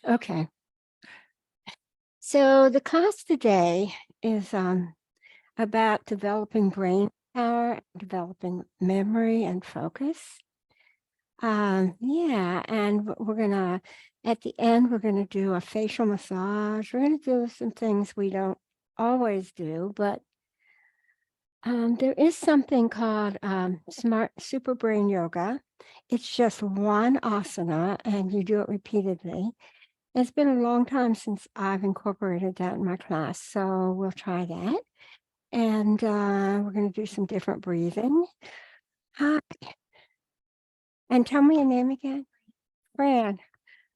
Okay. So the class today is about developing brain power, developing memory and focus. Yeah, and we're gonna at the end we're gonna do a facial massage. We're gonna do some things we don't always do, but there is something called smart super brain yoga. It's just one asana, and you do it repeatedly. It's been a long time since I've incorporated that in my class, so we'll try that. And we're going to do some different breathing. Hi, and tell me your name again. Fran.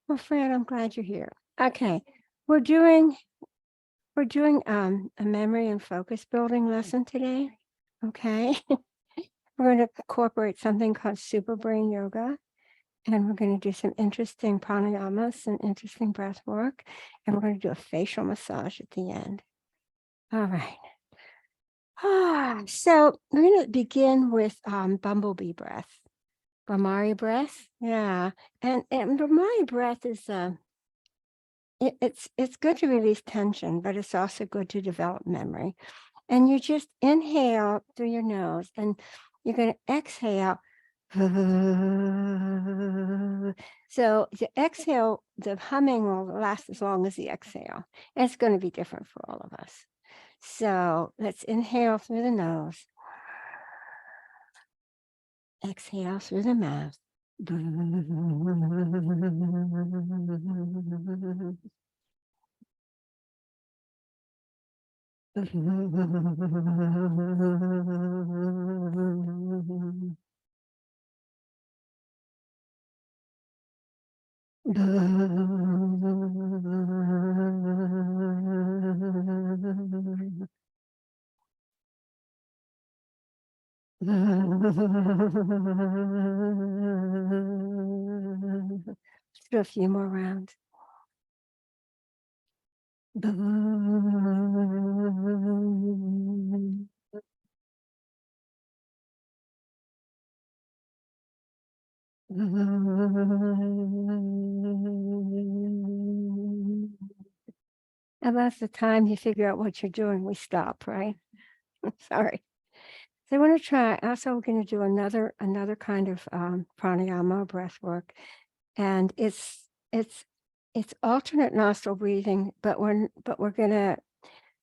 Well, Fran, I'm glad you're here. Okay, we're doing a memory and focus building lesson today. Okay, we're going to incorporate something called super brain yoga. And we're going to do some interesting pranayamas, some interesting breath work, and we're going to do a facial massage at the end. All right. So we're going to begin with bumblebee breath, Bhamari breath. Yeah, and Bhamari breath is it's good to release tension, but it's also good to develop memory. And you just inhale through your nose, and you're going to exhale. So the exhale, the humming will last as long as the exhale. And it's going to be different for all of us. So let's inhale through the nose. Exhale through the mouth. Let's do a few more rounds. And that's the time you figure out what you're doing, we stop, right? Sorry. So I want to try. Also, we're going to do another kind of pranayama breath work, and it's alternate nostril breathing, but we're going to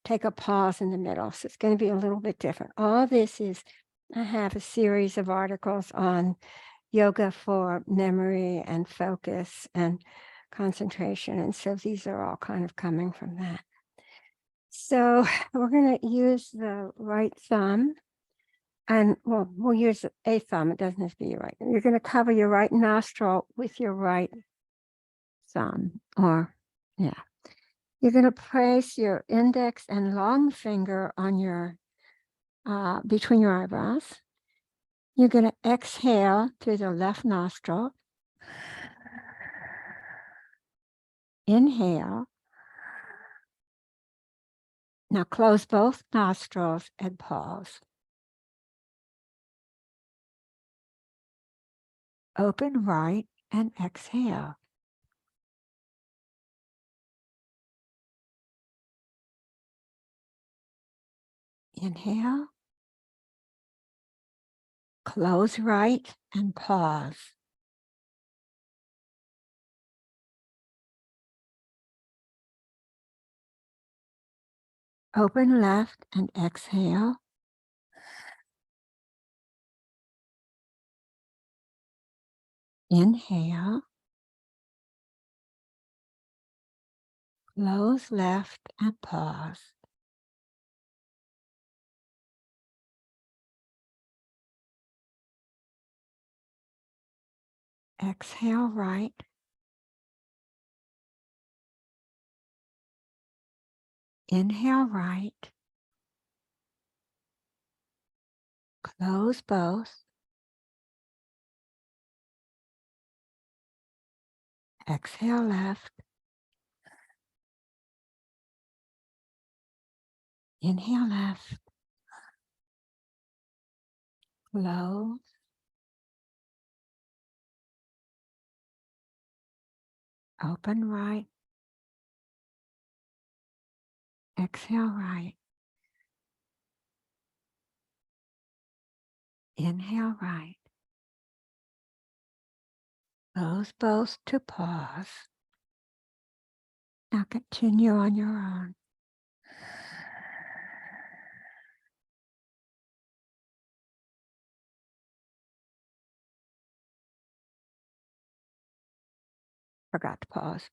take a pause in the middle, so it's going to be a little bit different. All this is, I have a series of articles on yoga for memory and focus and concentration, and so these are all kind of coming from that. So we're going to use the right thumb. And well, we'll use a thumb. It doesn't have to be your right. You're going to cover your right nostril with your right thumb, or yeah. You're going to place your index and long finger on your between your eyebrows. You're going to exhale through the left nostril. Inhale. Now close both nostrils and pause. Open right and exhale. Inhale. Close right and pause. Open left and exhale. Inhale. Close left and pause. Exhale right. Inhale right. Close both. Exhale left. Inhale left. Close. Open right. Exhale right. Inhale right. Close both to pause. Now continue on your own. Forgot to pause.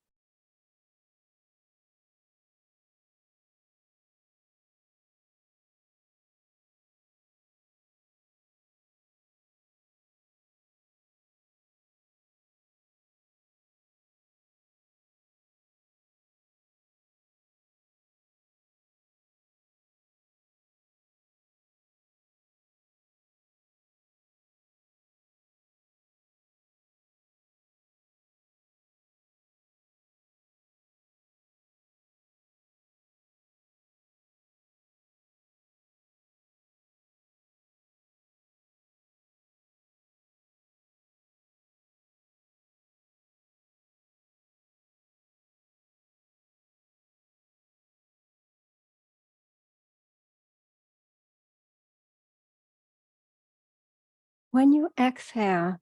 When you exhale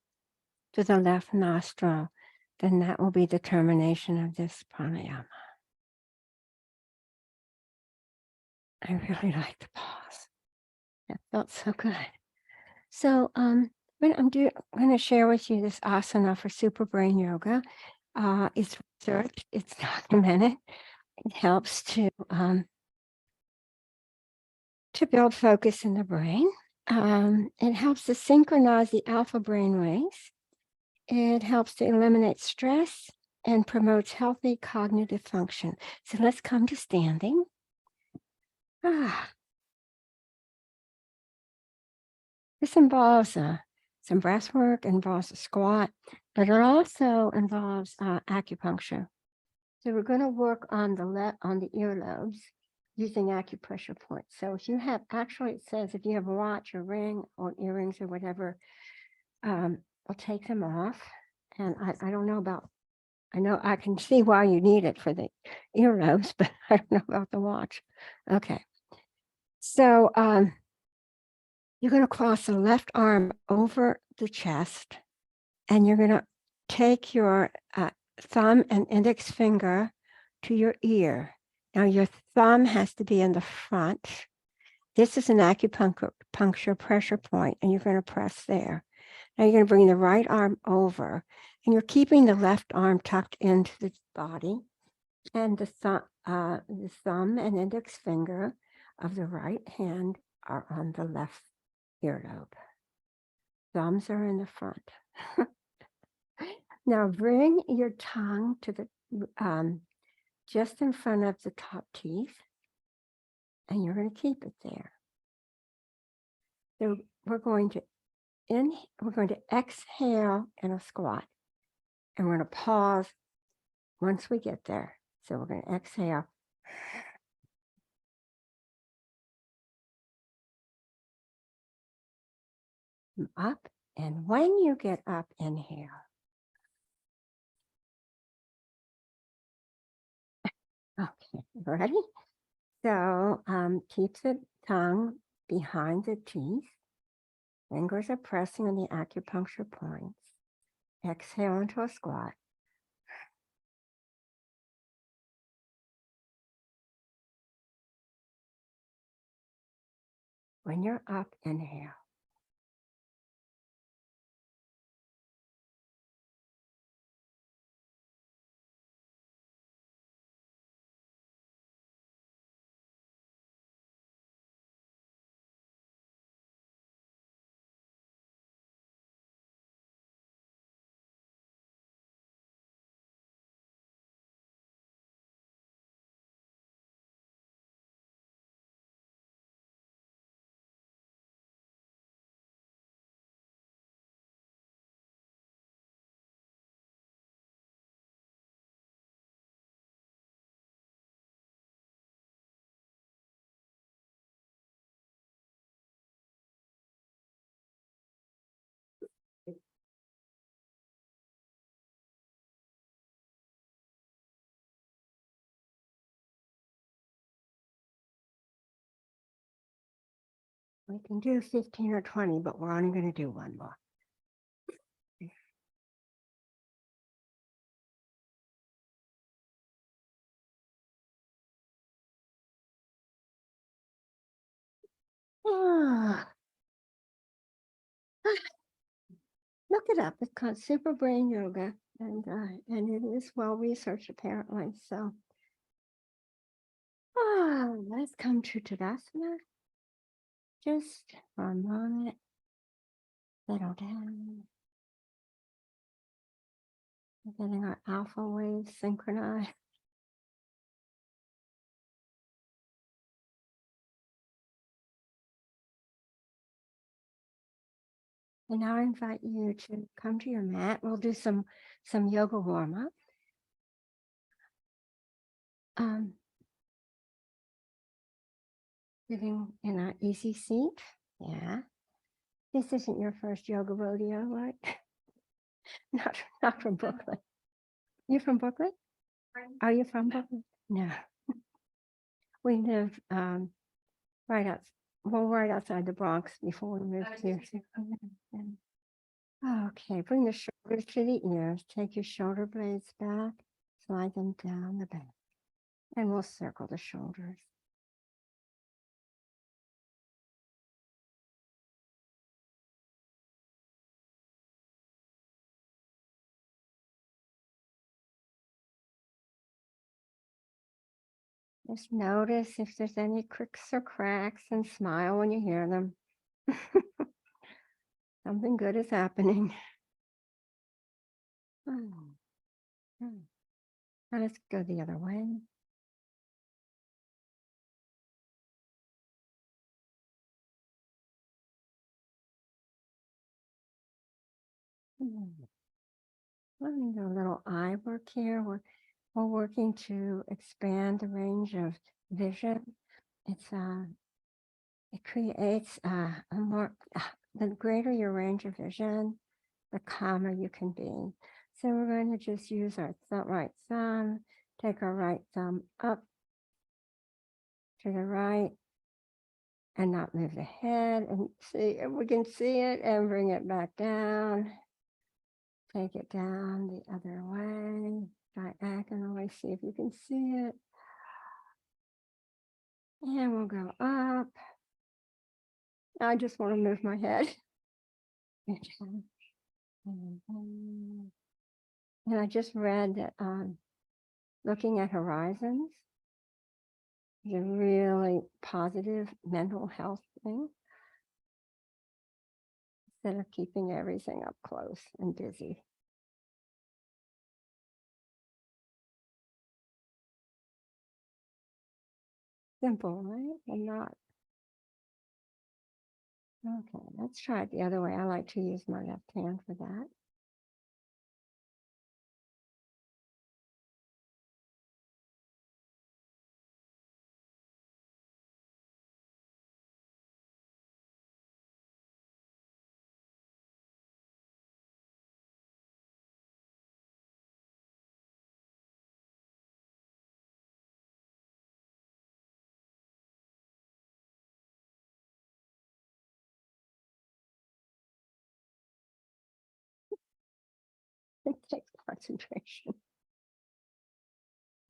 to the left nostril, then that will be the termination of this pranayama. I really like the pause. That felt so good. So I'm going to share with you this asana for super brain yoga. It's research. It's documented. It helps to build focus in the brain. It helps to synchronize the alpha brain waves. It helps to eliminate stress and promotes healthy cognitive function. So let's come to standing. This involves some breath work, involves a squat, but it also involves acupuncture. So we're going to work on the earlobes using acupressure points. So if you have, actually it says if you have a watch or ring or earrings or whatever, I'll take them off. And I don't know about, I know I can see why you need it for the earlobes, but I don't know about the watch. Okay. So you're going to cross the left arm over the chest, and you're going to take your thumb and index finger to your ear. Now your thumb has to be in the front. This is an acupuncture pressure point, and you're going to press there. Now you're going to bring the right arm over, and you're keeping the left arm tucked into the body, and the thumb and index finger of the right hand are on the left earlobe. Thumbs are in the front. Now bring your tongue to the just in front of the top teeth, and you're going to keep it there. So we're going to exhale in a squat, and we're going to pause once we get there. So we're going to exhale. Up, and when you get up, inhale. Okay, ready? So keep the tongue behind the teeth. Fingers are pressing on the acupuncture points. Exhale into a squat. When you're up, inhale. We can do 15 or 20, but we're only going to do one more. Ah. Look it up. It's called Super Brain Yoga, and it is well researched apparently. So, let's come to Tadasana. Just for a moment, settle down. We're getting our alpha waves synchronized. And now I invite you to come to your mat. We'll do some yoga warm-up. Sitting in an easy seat. Yeah. This isn't your first yoga rodeo, right? not from Brooklyn. You from Brooklyn? Are you from Brooklyn? No. We lived right outside the Bronx before we moved here. Okay, bring the shoulders to the ears. Take your shoulder blades back, slide them down the back, and we'll circle the shoulders. Just notice if there's any cricks or cracks and smile when you hear them. Something good is happening. Now let's go the other way. Let me do a little eye work here. We're working to expand the range of vision. It creates a more, the greater your range of vision, the calmer you can be. So we're going to just use our right thumb, take our right thumb up to the right, and not move the head, and see if we can see it, and bring it back down. Take it down the other way, diagonally, see if you can see it. And we'll go up. I just want to move my head. And I just read that looking at horizons is a really positive mental health thing, instead of keeping everything up close and busy. Simple, right? And not. Okay, let's try it the other way. I like to use my left hand for that. It takes concentration.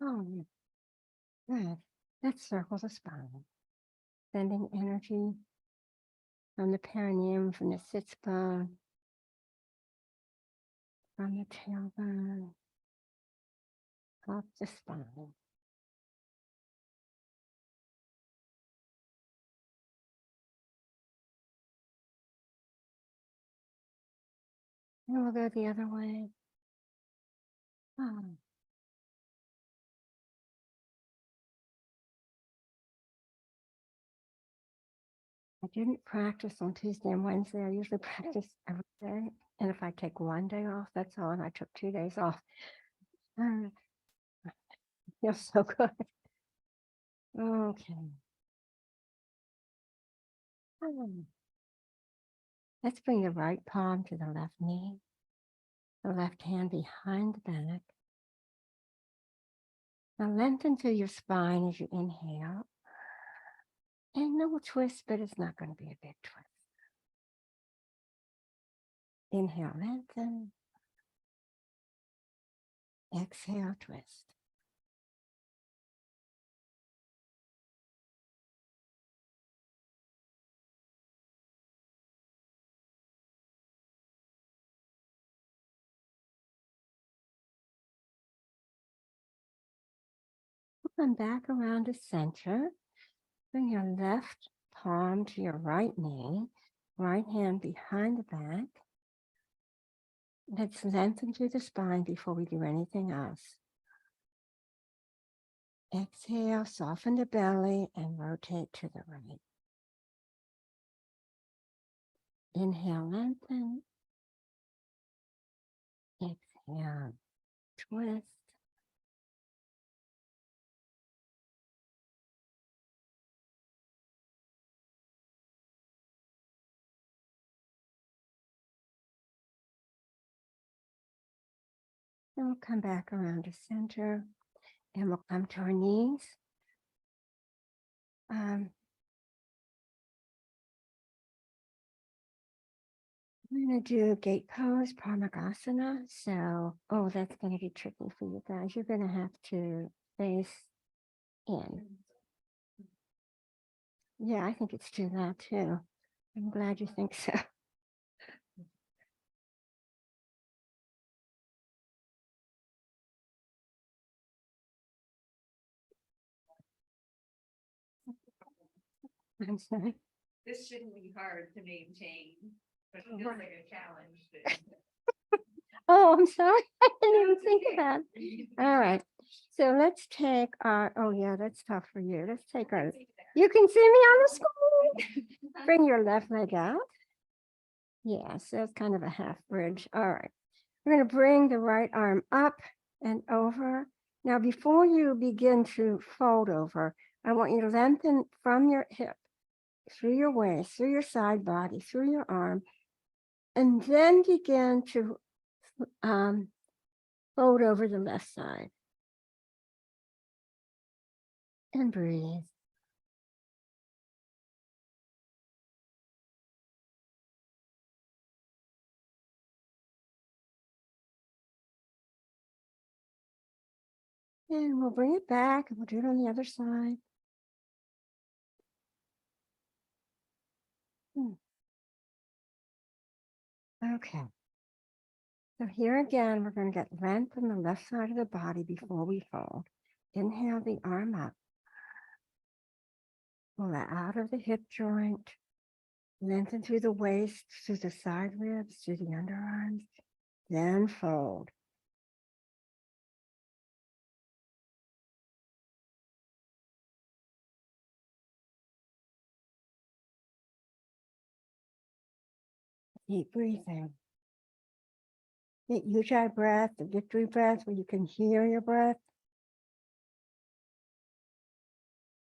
Oh, good. Let's circle the spine. Sending energy from the perineum, from the sits bone, from the tailbone, up the spine. And we'll go the other way. Oh. I didn't practice on Tuesday and Wednesday. I usually practice every day. And if I take one day off, that's all. And I took 2 days off. Feels so good. Okay. Let's bring the right palm to the left knee, the left hand behind the back. Now lengthen through your spine as you inhale. And no twist, but it's not going to be a big twist. Inhale, lengthen. Exhale, twist. Come back around to center. Bring your left palm to your right knee, right hand behind the back. Let's lengthen through the spine before we do anything else. Exhale, soften the belly and rotate to the right. Inhale, lengthen. Exhale, twist. Then we'll come back around to center and we'll come to our knees. We're going to do gate pose, Parmagasana. So, that's going to be tricky for you guys. You're going to have to face in. Yeah, I think it's too loud too. I'm glad you think so. I'm sorry. This shouldn't be hard to maintain, but it feels like a challenge. Oh, I'm sorry. I didn't even think of that. All right. So let's take our, yeah, that's tough for you. Let's take our, you can see me on the screen. Bring your left leg out. Yeah, so it's kind of a half bridge. All right. We're going to bring the right arm up and over. Now, before you begin to fold over, I want you to lengthen from your hip, through your waist, through your side body, through your arm, and then begin to fold over the left side. And breathe. And we'll bring it back and we'll do it on the other side. Okay. So here again, we're going to get length on the left side of the body before we fold. Inhale the arm up. Pull it out of the hip joint. Lengthen through the waist, through the side ribs, through the underarms. Then fold. Deep breathing. The Ujjayi breath, the victory breath, where you can hear your breath.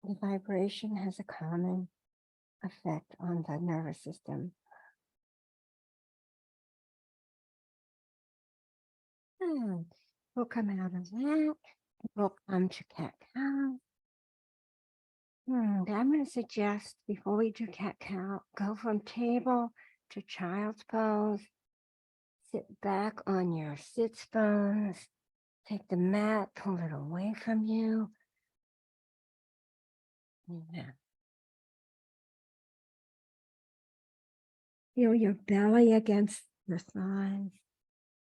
The vibration has a calming effect on the nervous system. And we'll come out of that. We'll come to cat-cow. I'm going to suggest before we do cat-cow, go from table to child's pose. Sit back on your sits bones. Take the mat, pull it away from you. Yeah. Feel your belly against your thighs.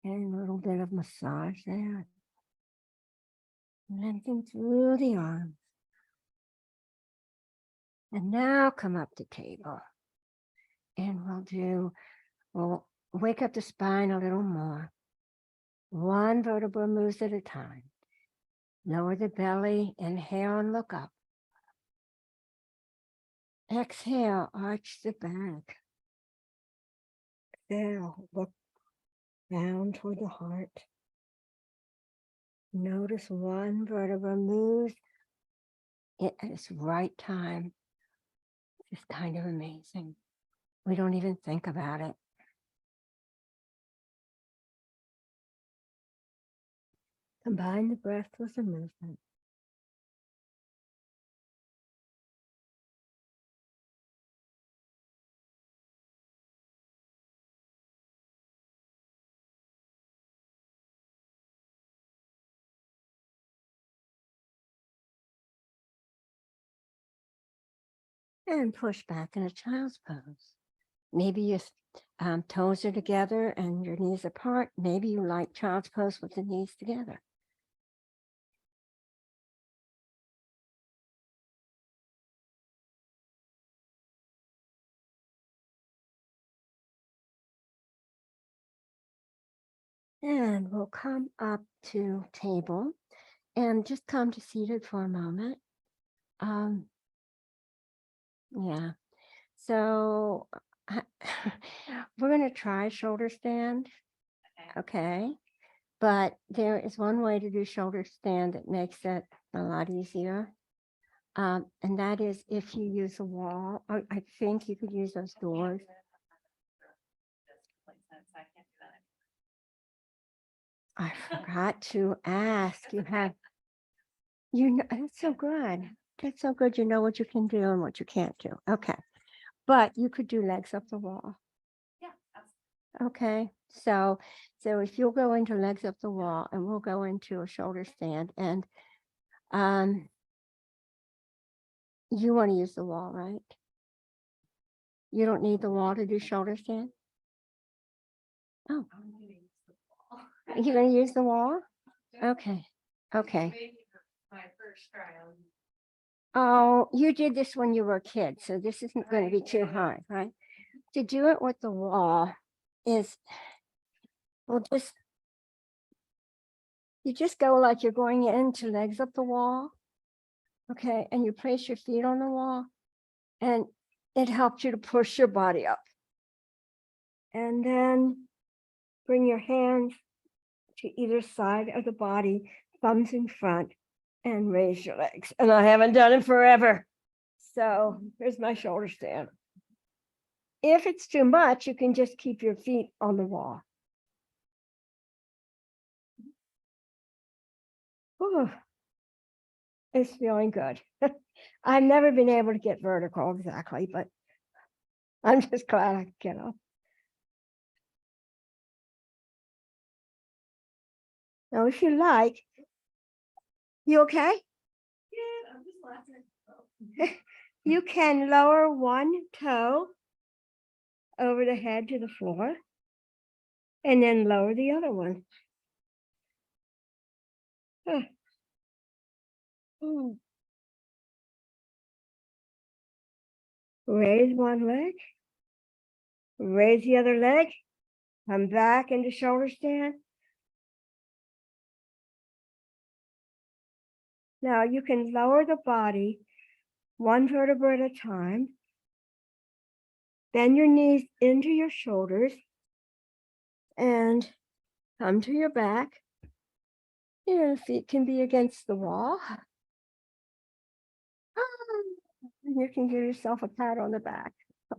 And a little bit of massage there. Lengthen through the arms. And now come up to table. And we'll wake up the spine a little more. One vertebra moves at a time. Lower the belly, inhale and look up. Exhale, arch the back. Exhale, look down toward the heart. Notice one vertebra moves at its right time. It's kind of amazing. We don't even think about it. Combine the breath with the movement. and push back in a child's pose. Maybe your toes are together and your knees apart. Maybe you like child's pose with the knees together. And we'll come up to table and just come to seated for a moment. Yeah. So we're going to try shoulder stand. Okay. But there is one way to do shoulder stand that makes it a lot easier. And that is if you use a wall. I think you could use those doors. I forgot to ask. You know, that's so good. That's so good. You know what you can do and what you can't do. Okay. But you could do legs up the wall. Yeah. Okay. So if you'll go into legs up the wall and we'll go into a shoulder stand and you want to use the wall, right? You don't need the wall to do shoulder stand? Oh, you're going to use the wall? Okay. Okay. My first trial. Oh, you did this when you were a kid, so this isn't going to be too hard, right? To do it with the wall is, well, you just go like you're going into legs up the wall, okay? And you place your feet on the wall, and it helps you to push your body up. And then bring your hands to either side of the body, thumbs in front, and raise your legs. And I haven't done it forever. So here's my shoulder stand. If it's too much, you can just keep your feet on the wall. Whew. It's feeling good. I've never been able to get vertical exactly, but I'm just glad I can get up. Now, if you like, you okay? Yeah, I'm just laughing. You can lower one toe over the head to the floor and then lower the other one. Raise one leg, raise the other leg, come back into shoulder stand. Now you can lower the body one vertebra at a time. Bend your knees into your shoulders and come to your back. Your feet can be against the wall. And you can give yourself a pat on the back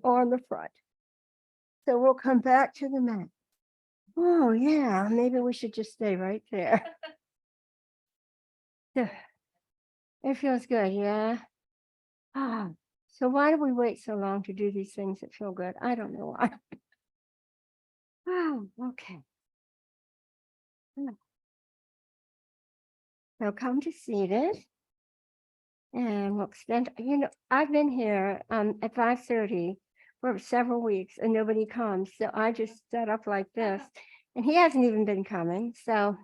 or on the front. So we'll come back to the mat. Oh, yeah, maybe we should just stay right there. It feels good, yeah. So why do we wait so long to do these things that feel good? I don't know why. Okay. So come to seated. And we'll extend, I've been here at 5:30 for several weeks and nobody comes. So I just set up like this and he hasn't even been coming. So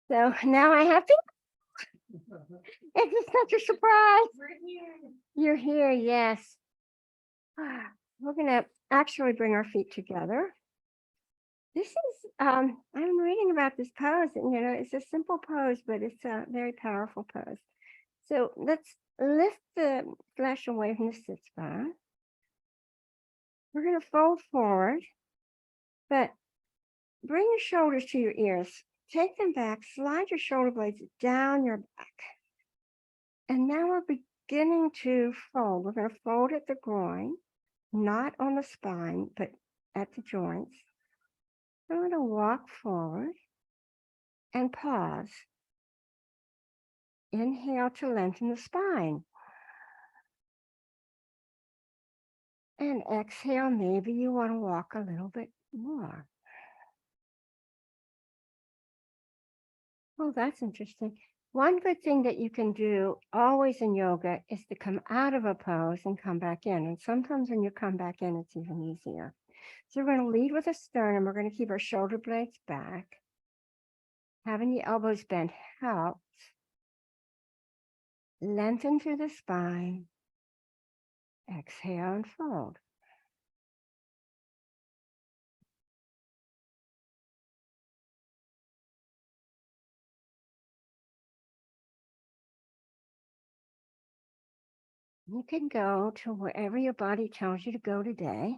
now I have to. It's just such a surprise. We're here. You're here, yes. We're gonna actually bring our feet together. This is, I'm reading about this pose and it's a simple pose, but it's a very powerful pose. So let's lift the flesh away from the sit spine. We're going to fold forward, but bring your shoulders to your ears. Take them back, slide your shoulder blades down your back. And now we're beginning to fold. We're going to fold at the groin, not on the spine, but at the joints. I'm going to walk forward and pause. Inhale to lengthen the spine. And exhale, maybe you want to walk a little bit more. Oh, that's interesting. One good thing that you can do always in yoga is to come out of a pose and come back in. And sometimes when you come back in, it's even easier. So we're going to lead with a sternum. We're going to keep our shoulder blades back. Having the elbows bent helps. Lengthen through the spine. Exhale and fold. You can go to wherever your body tells you to go today.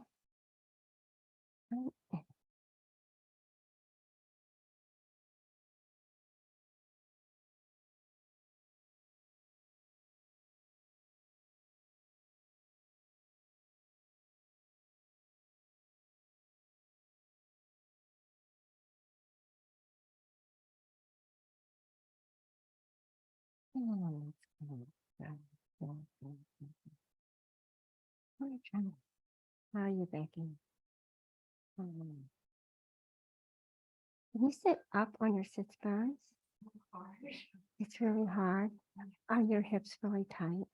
How are you thinking? Can you sit up on your sit bones? It's really hard. Are your hips really tight?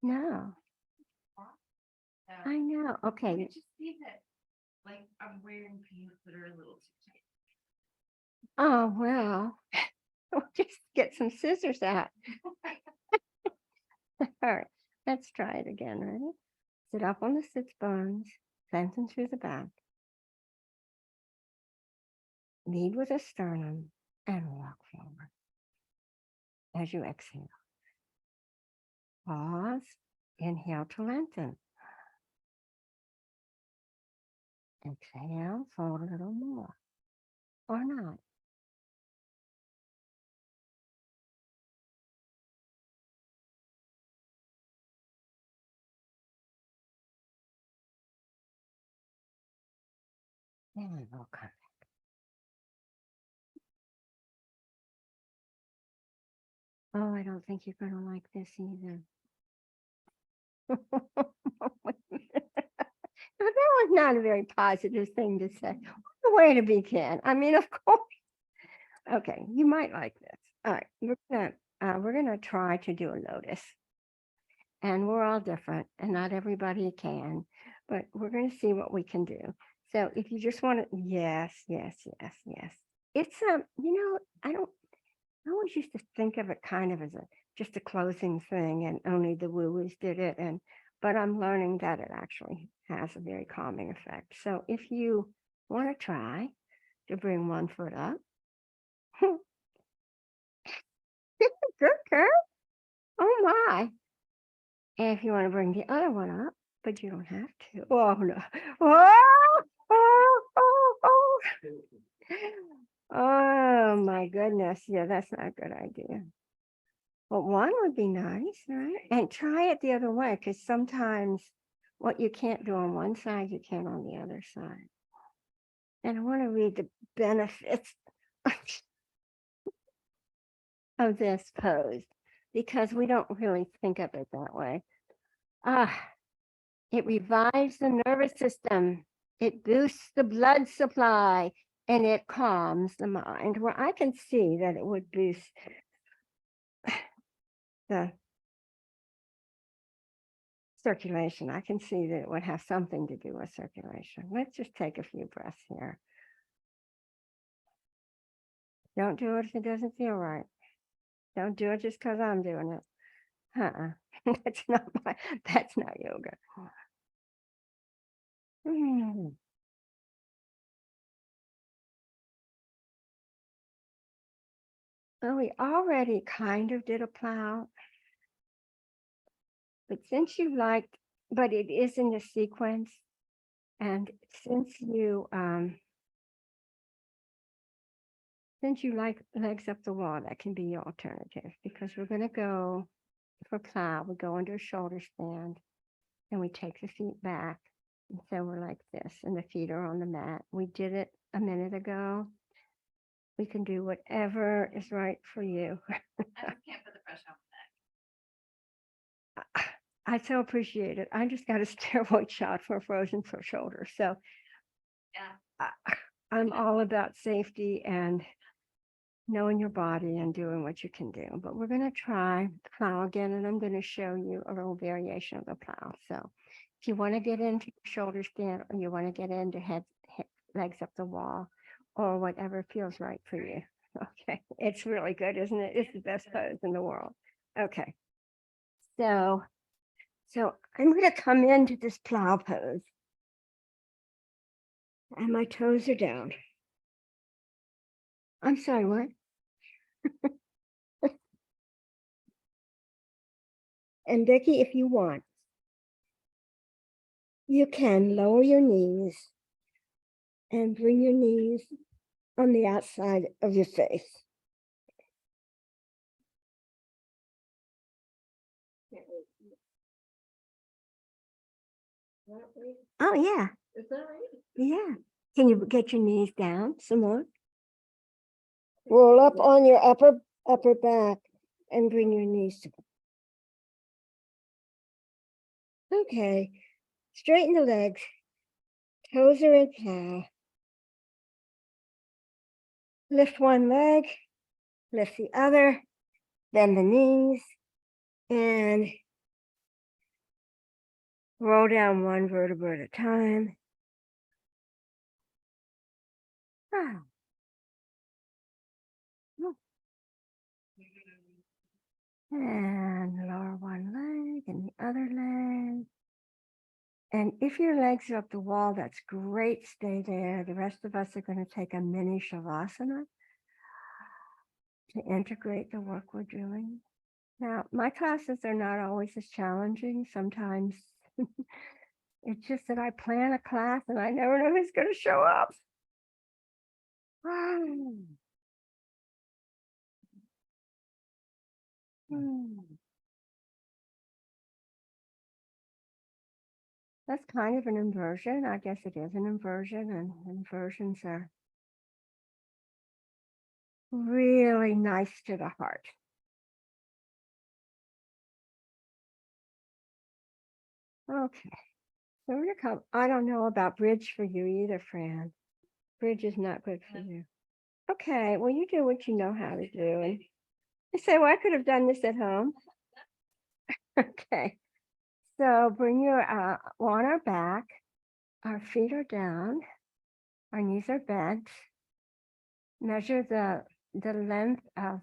No. I know. Okay. I just see that, like, I'm wearing pants that are a little too tight. Oh, well, we'll just get some scissors out. All right, let's try it again. Ready? Sit up on the sit bones, lengthen through the back. Lead with a sternum and walk forward. As you exhale, pause, inhale to lengthen. Exhale, fold a little more, or not. Then we'll come back. Oh, I don't think you're going to like this either. Now, that was not a very positive thing to say. What a way to begin. I mean, of course. Okay, you might like this. All right, we're gonna try to do a lotus, and we're all different, and not everybody can, but we're gonna see what we can do. So if you just want to, yes, yes, yes, yes. It's I always used to think of it kind of as just a closing thing, and only the woo-woos did it, but I'm learning that it actually has a very calming effect. So if you want to try to bring one foot up, good girl. Oh my. And if you want to bring the other one up, but you don't have to. Oh no. Oh, oh, oh, oh. Oh my goodness. Yeah, that's not a good idea. But one would be nice, right? And try it the other way, because sometimes what you can't do on one side, you can on the other side. And I want to read the benefits of this pose, because we don't really think of it that way. It revives the nervous system. It boosts the blood supply, and it calms the mind. Well, I can see that it would boost the circulation. I can see that it would have something to do with circulation. Let's just take a few breaths here. Don't do it if it doesn't feel right. Don't do it just because I'm doing it. That's not yoga. Well, we already kind of did a plow, but but it is in the sequence. And since you like legs up the wall, that can be your alternative, because we're going to go for plow. We go under a shoulder stand and we take the feet back. And so we're like this, and the feet are on the mat. We did it a minute ago. We can do whatever is right for you. I just can't put the pressure on the neck. I so appreciate it. I just got a steroid shot for a frozen shoulder. So yeah, I'm all about safety, and knowing your body and doing what you can do. But we're going to try plow again, and I'm going to show you a little variation of the plow. So if you want to get into your shoulder stand, or you want to get into legs up the wall, or whatever feels right for you. Okay, it's really good, isn't it? It's the best pose in the world. Okay, so I'm going to come into this plow pose, and my toes are down. I'm sorry, what? And Becky, if you want, you can lower your knees and bring your knees on the outside of your face. Oh, yeah. Is that right? Yeah. Can you get your knees down some more? Roll up on your upper back and bring your knees to. Okay. Straighten the legs. Toes are in plow. Lift one leg, lift the other, bend the knees, and roll down one vertebra at a time. Ah. And lower one leg and the other leg. And if your legs are up the wall, that's great. Stay there. The rest of us are going to take a mini shavasana to integrate the work we're doing. Now, my classes are not always as challenging. Sometimes it's just that I plan a class and I never know who's going to show up. That's kind of an inversion. I guess it is an inversion, and inversions are really nice to the heart. Okay, so we're gonna come. I don't know about bridge for you either, Fran. Bridge is not good for you. Okay, well, you do what you know how to do. And you say, well, I could have done this at home. Okay, so bring your on our back. Our feet are down. Our knees are bent. Measure the length of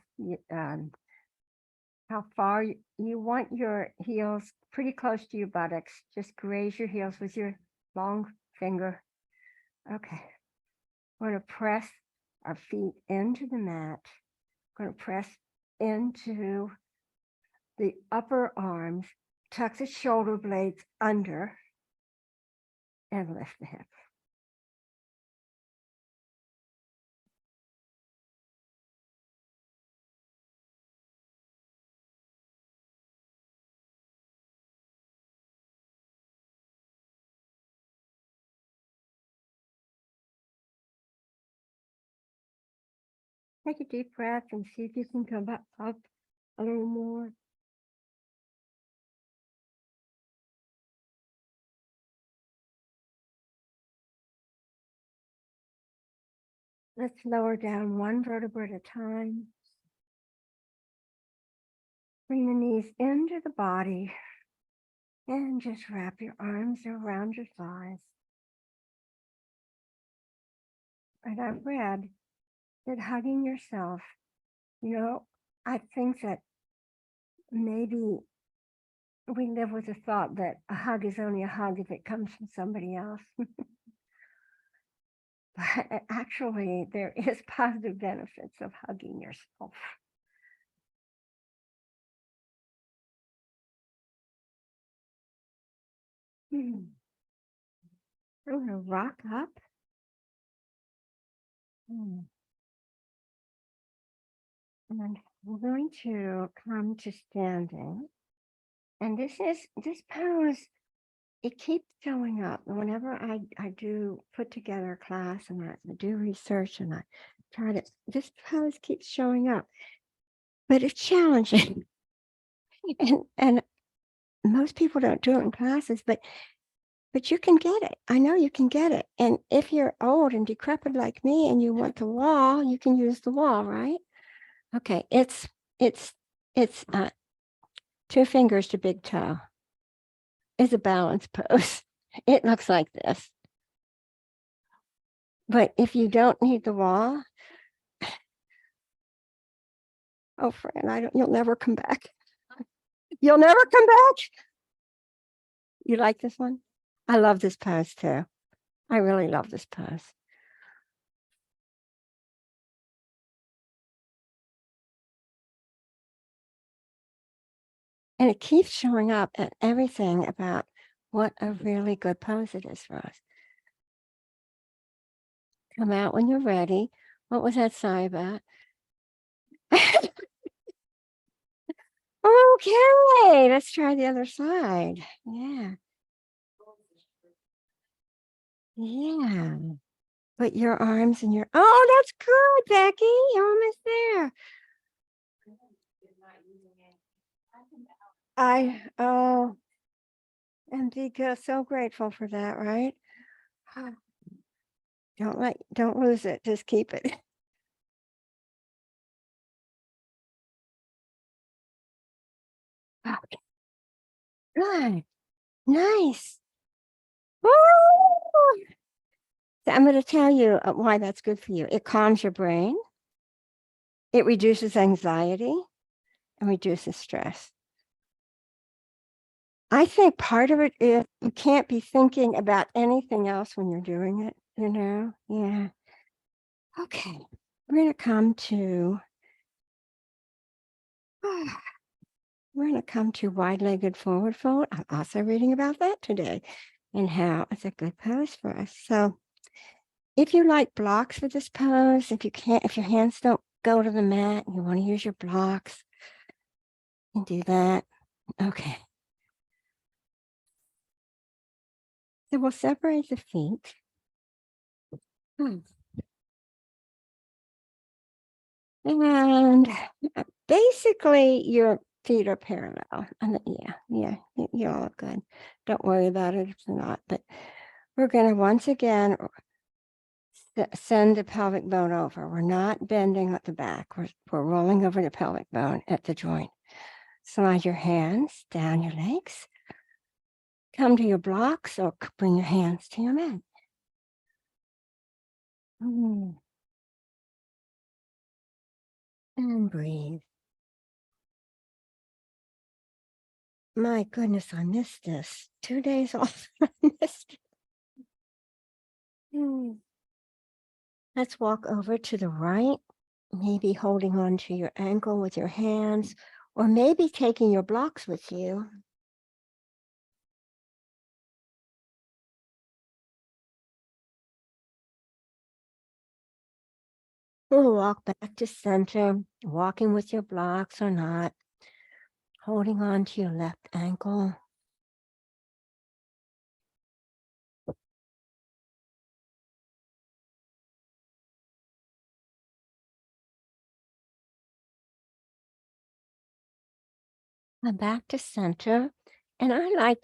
how far you want your heels pretty close to your buttocks. Just graze your heels with your long finger. Okay. We're going to press our feet into the mat. We're going to press into the upper arms, tuck the shoulder blades under, and lift the hips. Take a deep breath and see if you can come up a little more. Let's lower down one vertebra at a time. Bring the knees into the body and just wrap your arms around your thighs. And I've read that hugging yourself, I think that maybe we live with the thought that a hug is only a hug if it comes from somebody else. But actually, there is positive benefits of hugging yourself. I'm going to rock up. And we're going to come to standing. And this pose, it keeps showing up. Whenever I do put together a class and I do research and I try to, this pose keeps showing up. But it's challenging. and most people don't do it in classes, but you can get it. I know you can get it. And if you're old and decrepit like me and you want the wall, you can use the wall, right? Okay, it's 2 fingers to big toe. It's a balance pose. It looks like this. But if you don't need the wall, oh, Fran, you'll never come back. You'll never come back. You like this one? I love this pose too. I really love this pose. And it keeps showing up at everything about what a really good pose it is for us. Come out when you're ready. What was that sigh about? Okay, let's try the other side. Yeah. Yeah. Put your arms in your, oh, that's good, Becky. You're almost there. Oh, and be so grateful for that, right? Don't lose it. Just keep it. Okay. Good. Nice. Woo! So I'm going to tell you why that's good for you. It calms your brain. It reduces anxiety and reduces stress. I think part of it is you can't be thinking about anything else when you're doing it, you know? Yeah. Okay. We're going to come to wide-legged forward fold. I'm also reading about that today and how it's a good pose for us. So if you like blocks for this pose, if your hands don't go to the mat and you want to use your blocks, you can do that. Okay. So we'll separate the feet. And basically your feet are parallel. And yeah, you're all good. Don't worry about it if they're not. But we're going to once again send the pelvic bone over. We're not bending at the back. We're rolling over the pelvic bone at the joint. Slide your hands down your legs. Come to your blocks or bring your hands to your mat. And breathe. My goodness, I missed this. 2 days off. I missed it. Let's walk over to the right, maybe holding on to your ankle with your hands, or maybe taking your blocks with you. We'll walk back to center, walking with your blocks or not, holding on to your left ankle. And back to center. And I like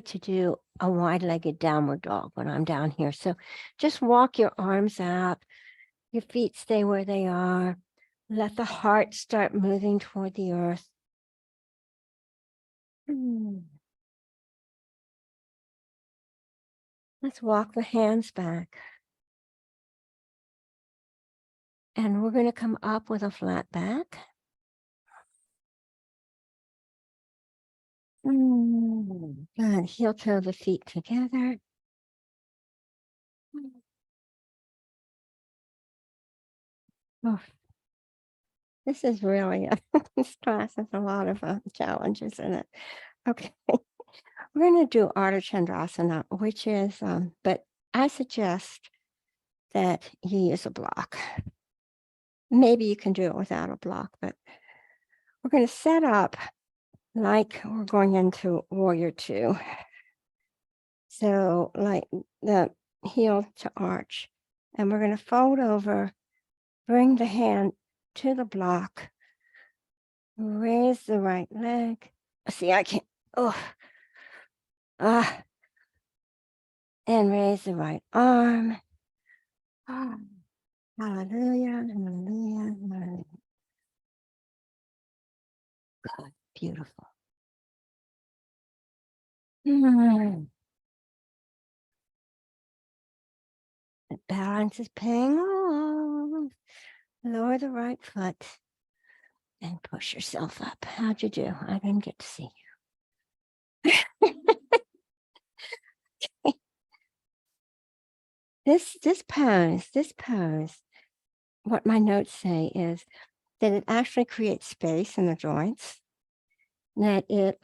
to do a wide-legged downward dog when I'm down here. So just walk your arms out, your feet stay where they are. Let the heart start moving toward the earth. Let's walk the hands back. And we're going to come up with a flat back. Good. Heel toe the feet together. Oh, this is really, this class has a lot of challenges in it. Okay. We're going to do Ardha Chandrasana, which is, but I suggest that you use a block. Maybe you can do it without a block, but we're going to set up like we're going into Warrior Two. So like the heel to arch, and we're going to fold over, bring the hand to the block, raise the right leg. See, I can't, and raise the right arm. Hallelujah, hallelujah, hallelujah. Good. Beautiful. The balance is paying off. Lower the right foot and push yourself up. How'd you do? I didn't get to see you. This pose, what my notes say is that it actually creates space in the joints, that it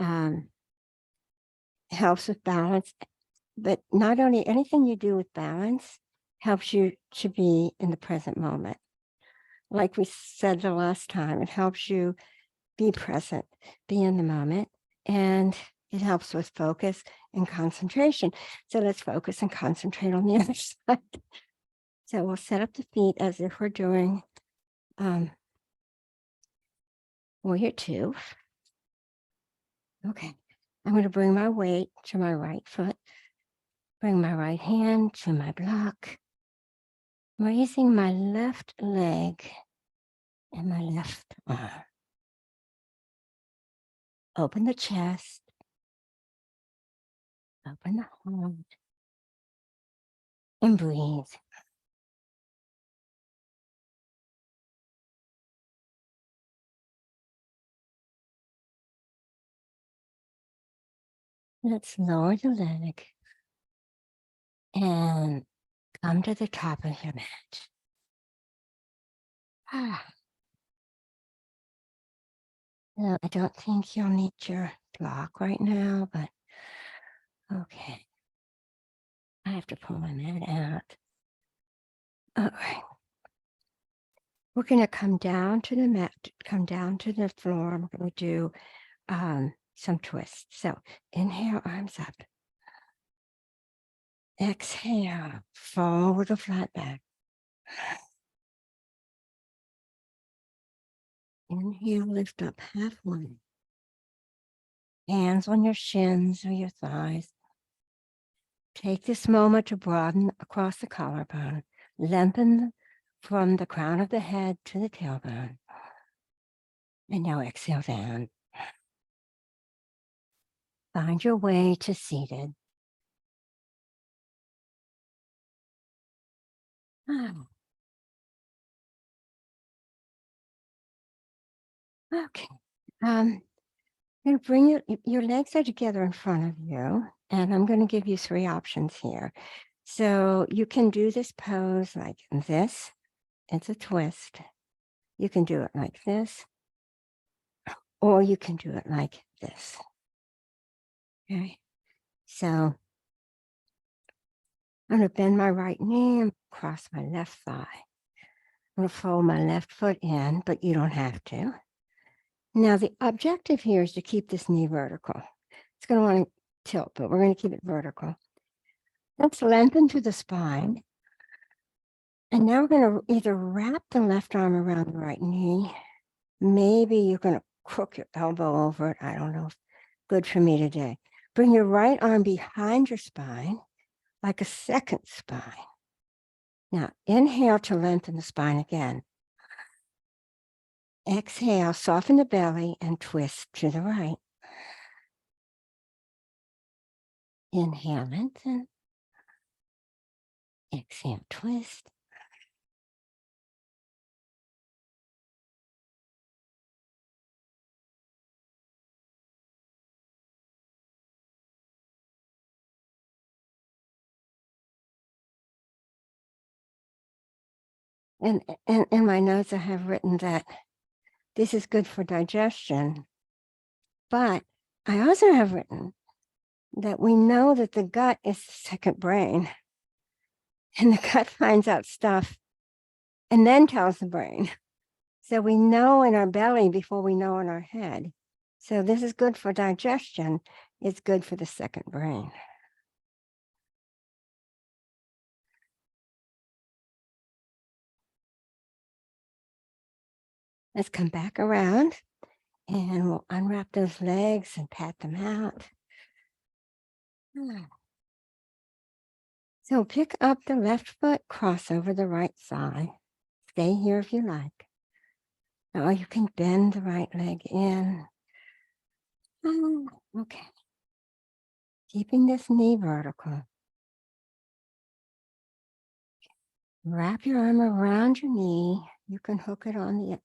helps with balance, but not only anything you do with balance helps you to be in the present moment. Like we said the last time, it helps you be present, be in the moment, and it helps with focus and concentration. So let's focus and concentrate on the other side. So we'll set up the feet as if we're doing warrior two. Okay, I'm going to bring my weight to my right foot, bring my right hand to my block, raising my left leg and my left arm. Open the chest, open the heart, and breathe. Let's lower the leg and come to the top of your mat. No, I don't think you'll need your block right now, but okay. I have to pull my mat out. All right. We're going to come down to the mat, come down to the floor. We're going to do some twists. So inhale, arms up. Exhale, forward to flat back. Inhale, lift up halfway. Hands on your shins or your thighs. Take this moment to broaden across the collarbone. Lengthen from the crown of the head to the tailbone. And now exhale down. Find your way to seated. Okay. I'm going to bring your legs are together in front of you, and I'm going to give you 3 options here. So you can do this pose like this. It's a twist. You can do it like this, or you can do it like this. Okay. So I'm going to bend my right knee and cross my left thigh. I'm going to fold my left foot in, but you don't have to. Now, the objective here is to keep this knee vertical. It's going to want to tilt, but we're going to keep it vertical. Let's lengthen through the spine. And now we're going to either wrap the left arm around the right knee. Maybe you're going to crook your elbow over it. I don't know. Good for me today. Bring your right arm behind your spine, like a second spine. Now, inhale to lengthen the spine again. Exhale, soften the belly and twist to the right. Inhale, lengthen. Exhale, twist. And in my notes, I have written that this is good for digestion. But I also have written that we know that the gut is the second brain. And the gut finds out stuff and then tells the brain. So we know in our belly before we know in our head. So this is good for digestion. It's good for the second brain. Let's come back around and we'll unwrap those legs and pat them out. So pick up the left foot, cross over the right thigh. Stay here if you like. Or you can bend the right leg in, Okay. Keeping this knee vertical. Wrap your arm around your knee. You can hook it on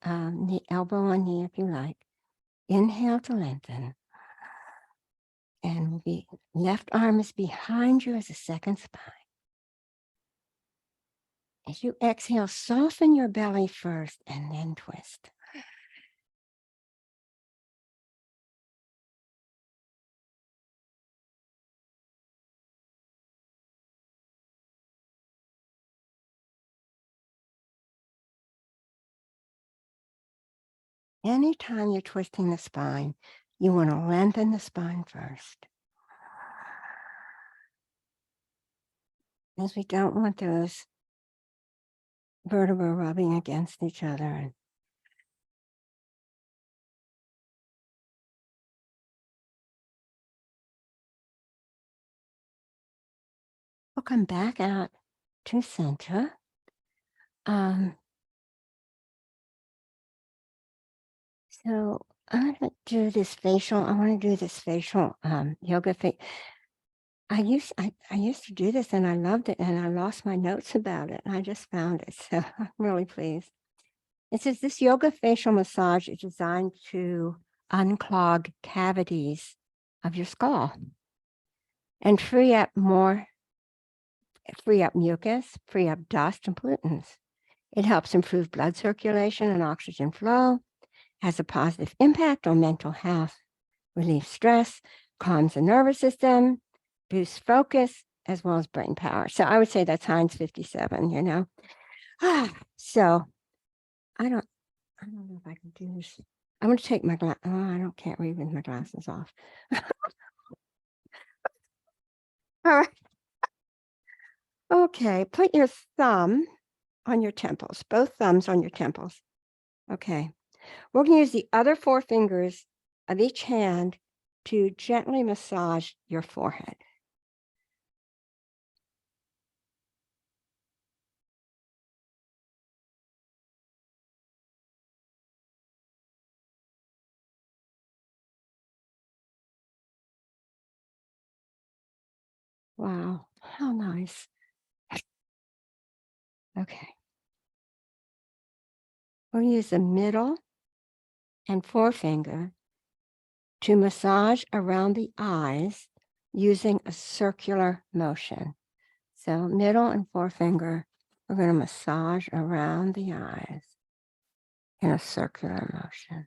the elbow on knee if you like. Inhale to lengthen. And the left arm is behind you as a second spine. As you exhale, soften your belly first and then twist. Anytime you're twisting the spine, you want to lengthen the spine first. As we don't want those vertebrae rubbing against each other. We'll come back out to center. So I'm going to do this facial. I want to do this facial yoga. I used to do this and I loved it, and I lost my notes about it. And I just found it, so I'm really pleased. It says this yoga facial massage is designed to unclog cavities of your skull and free up mucus, free up dust and pollutants. It helps improve blood circulation and oxygen flow, has a positive impact on mental health, relieves stress, calms the nervous system, boosts focus, as well as brain power. So I would say that's Heinz 57, you know. So I don't know if I can do this. I'm going to take my can't read with my glasses off. All right. Okay, put your thumb on your temples, both thumbs on your temples. Okay. We're going to use the other 4 fingers of each hand to gently massage your forehead. Wow, how nice. Okay. We'll use the middle and forefinger to massage around the eyes using a circular motion. So middle and forefinger, we're going to massage around the eyes in a circular motion.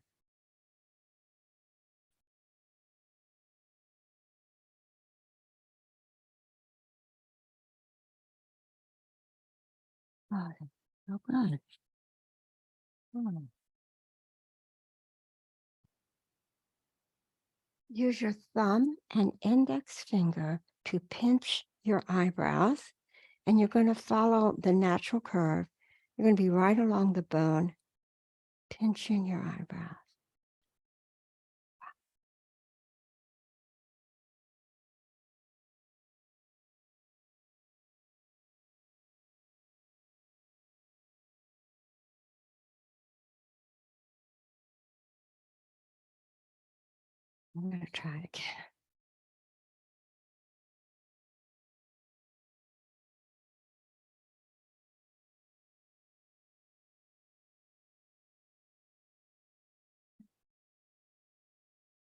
Oh, that's so good. Oh. Use your thumb and index finger to pinch your eyebrows, and you're going to follow the natural curve. You're going to be right along the bone, pinching your eyebrows. I'm going to try it again.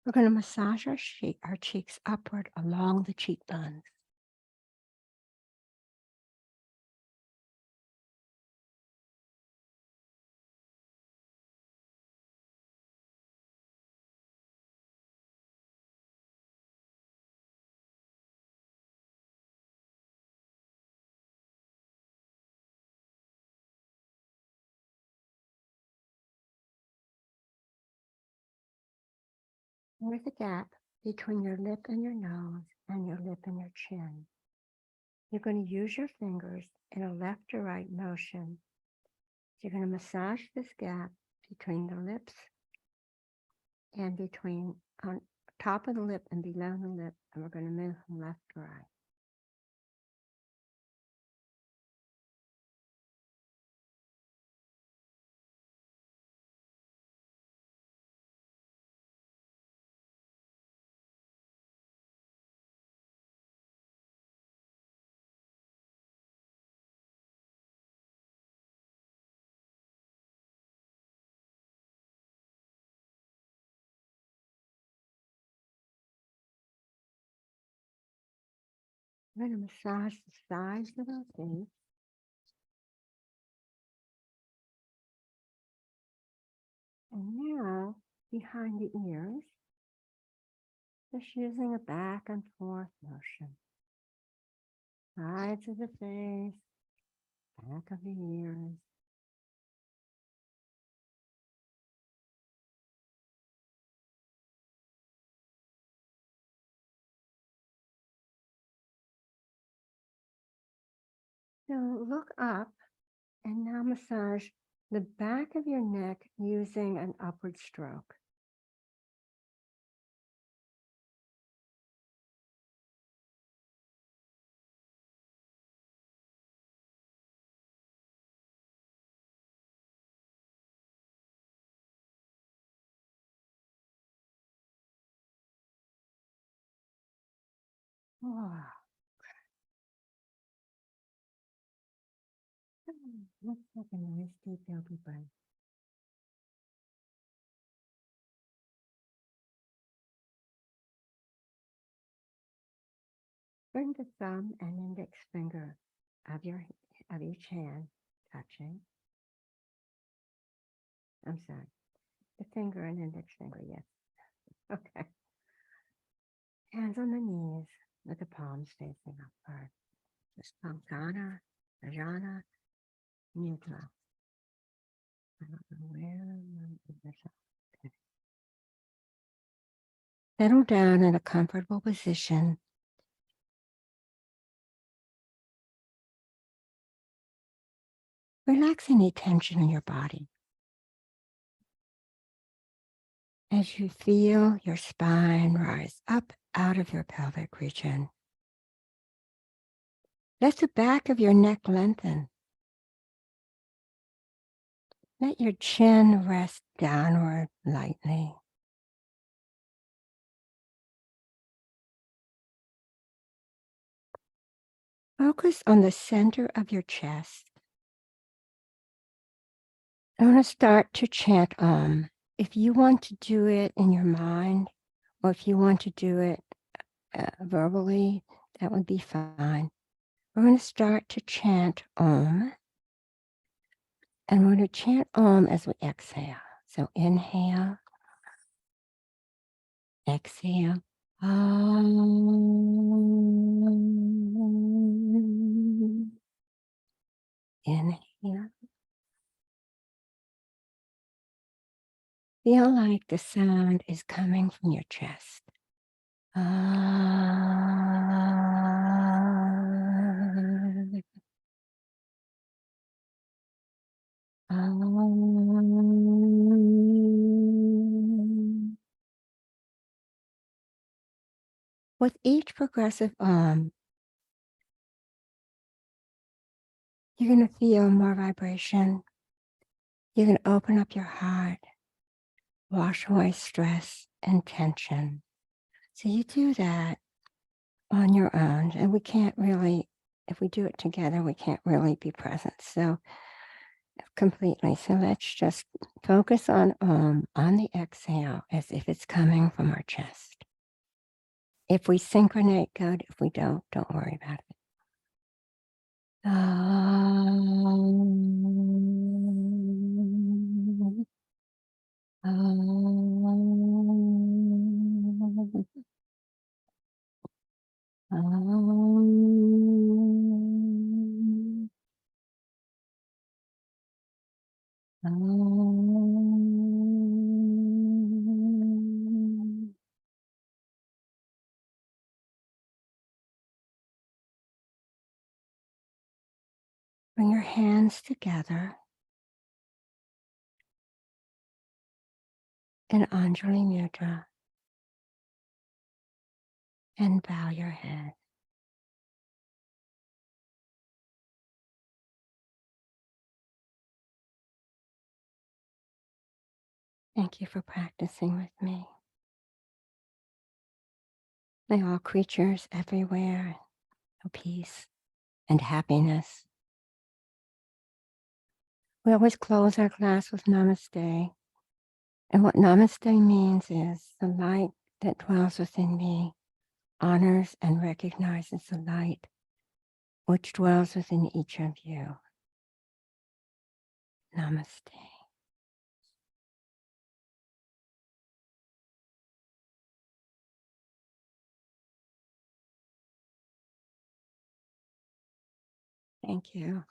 We're going to massage our cheeks upward along the cheekbones. There's a gap between your lip and your nose and your lip and your chin. You're going to use your fingers in a left to right motion. You're going to massage this gap between the lips and between on top of the lip and below the lip, and we're going to move from left to right. I'm going to massage the sides of our face. And now behind the ears, just using a back and forth motion. Sides of the face, back of the ears. So look up and now massage the back of your neck using an upward stroke. Oh, let's take a nice deep belly breath. Bring the thumb and index finger of each hand touching. I'm sorry, the finger and index finger, yes. Okay. Hands on the knees with the palms facing upward. Just Pankana, Ajana, Mudra. I don't know where okay. Settle down in a comfortable position. Relax any tension in your body. As you feel your spine rise up out of your pelvic region, let the back of your neck lengthen. Let your chin rest downward lightly. Focus on the center of your chest. I want to start to chant Om. If you want to do it in your mind, or if you want to do it verbally, that would be fine. We're going to start to chant Om. And we're going to chant Om as we exhale. So inhale, exhale. Om. Inhale. Feel like the sound is coming from your chest. With each progressive you're going to feel more vibration. You're going to open up your heart, wash away stress and tension. So you do that on your own, and we can't really, if we do it together, we can't really be present. So completely. So let's just focus on the exhale as if it's coming from our chest. If we synchronate, good. If we don't worry about it. Bring your hands together in Anjali Mudra and bow your head. Thank you for practicing with me. May all creatures everywhere know peace and happiness. We always close our class with Namaste. And what Namaste means is the light that dwells within me honors and recognizes the light which dwells within each of you. Namaste. Thank you.